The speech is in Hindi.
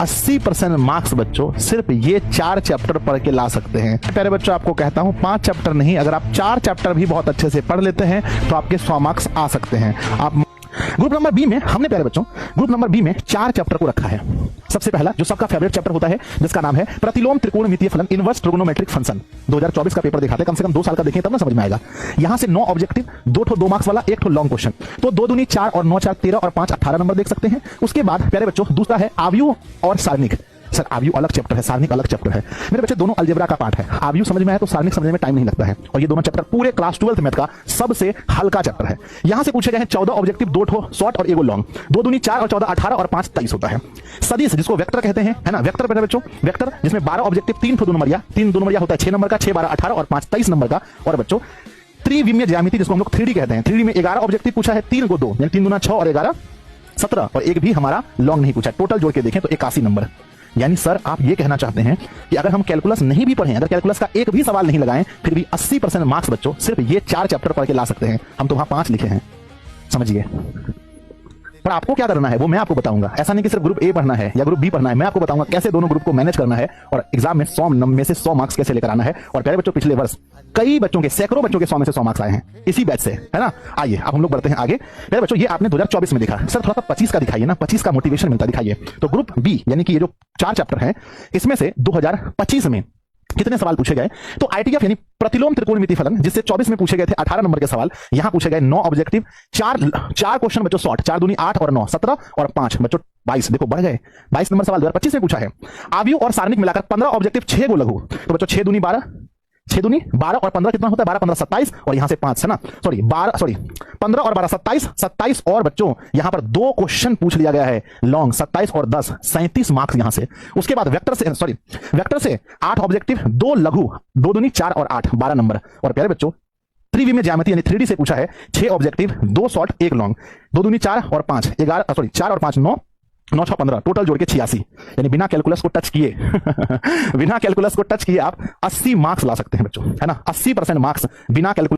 80% मार्क्स बच्चों सिर्फ ये 4 चैप्टर पढ़ के ला सकते हैं। प्यारे बच्चों आपको कहता हूं 5 चैप्टर नहीं, अगर आप 4 चैप्टर भी बहुत अच्छे से पढ़ लेते हैं तो आपके 100 मार्क्स आ सकते हैं। आप ग्रुप नंबर बी में हमने प्यारे बच्चों ग्रुप नंबर बी में 4 चैप्टर को रखा है। सबसे पहला जो सबका फेवरेट चैप्टर होता है जिसका नाम है प्रतिलोम त्रिकोणमितीय फलन, इनवर्स ट्रिगोनोमेट्रिक फंक्शन। 2024 का पेपर दिखाते हैं, कम से कम 2 साल का देखें तब ना समझ में आएगा। यहां से 9 ऑब्जेक्टिव, 2 मार्क्स वाला, 1 लॉन्ग क्वेश्चन। तो 2 दूनी 4 और 9 4 13 और 5 18 नंबर देख सकते हैं। उसके बाद प्यारे बच्चों दूसरा है आव्यूह और सारणिक। सर आव्यूह अलग चैप्टर है, सारणिक अलग चैप्टर है। मेरे बच्चे दोनों अलजेब्रा का पार्ट है। आव्यूह समझ में आया तो सारणिक समझने में टाइम नहीं लगता है, और ये दोनों चैप्टर पूरे क्लास 12th मैथ का सबसे हल्का चैप्टर है। यहां से पूछे गए हैं 14 ऑब्जेक्टिव, 2 शॉर्ट और 1 लॉन्ग। 2 दूनी 4 और 14 18 और 5 23 होता है। सदिश जिसको वेक्टर कहते हैं, है ना, वेक्टर मेरे बच्चों, वेक्टर जिसमें 12 ऑब्जेक्टिव, 3 दो नंबरिया, 3 दो नंबरिया होता है 6 नंबर का, 6 12 18 और 5 23 नंबर का। और बच्चों त्रिविमीय ज्यामिति जिसको हम लोग 3D कहते हैं, 3D में 11 ऑब्जेक्टिव पूछा है, 3 को 2 यानी 3 दूना 6 और 11 17 और एक भी हमारा लॉन्ग नहीं पूछा। टोटल जोड़ के देखें तो 81 नंबर। यानी सर आप ये कहना चाहते हैं कि अगर हम कैलकुलस नहीं भी पढ़ें, अगर कैलकुलस का एक भी सवाल नहीं लगाएं, फिर भी 80% मार्क्स बच्चों सिर्फ ये 4 चैप्टर पढ़ के ला सकते हैं। हम तो वहां 5 लिखे हैं, समझिए। पर आपको क्या करना है वो मैं आपको बताऊंगा। ऐसा नहीं कि सिर्फ ग्रुप ए पढ़ना है या ग्रुप बी पढ़ना है, मैं आपको बताऊंगा कैसे दोनों ग्रुप को मैनेज करना है और एग्जाम में 100 में से 100 मार्क्स कैसे लेकर आना है। और प्यारे बच्चों पिछले वर्ष कई बच्चों के, सैकड़ों बच्चों के 100 में से 100 मार्क्स आए हैं इसी बैच से, है ना। आइए अब हम लोग बढ़ते हैं आगे। प्यारे बच्चों ये आपने 2024 में देखा, सर थोड़ा सा 25 का दिखाइए ना, 25 का मोटिवेशन मिलता दिखाइए। तो ग्रुप बी यानी कि ये जो 4 चैप्टर हैं इसमें से 2025 में कितने सवाल पूछे गए? तो आईटीएफ यानी प्रतिलोम त्रिकोणमितीय फलन, जिससे 24 में पूछे गए थे 18 नंबर के सवाल, यहां पूछे गए 9 ऑब्जेक्टिव, 4 क्वेश्चन बच्चों शॉर्ट, 4 दूनी 8 और 9 17 और 5 बच्चों 22। देखो बढ़ गए, 22 नंबर सवाल 2025 में पूछा है। आव्यूह और सारणिक मिलाकर 15 ऑब्जेक्टिव, 6 को लघु। तो बच्चों 6 दूनी 12, 6 दूनी 12 और 15 कितना होता है? 12 15 27 और यहां से 5 है ना, 15 और 12 27 और बच्चों यहां पर 2 क्वेश्चन पूछ लिया गया है लॉन्ग, 27 और 10 37 मार्क्स यहां से। उसके बाद वेक्टर से 8 ऑब्जेक्टिव, 2 लघु, 2 दूनी 4 और 8 12 नंबर। और प्यारे बच्चों त्रिविमीय ज्यामिति यानी 3D से पूछा है 6 ऑब्जेक्टिव, 2 शॉर्ट 1 लॉन्ग, 2 दूनी 4 और 5 4 और 5 9 9 6 15 टोटल जोड़ के 86। यानी बिना कैलकुलस को टच किए बिना कैलकुलस को टच किए आप 80 मार्क्स ला सकते हैं बच्चों, है ना। 80% मार्क्स बिना कैलकुलस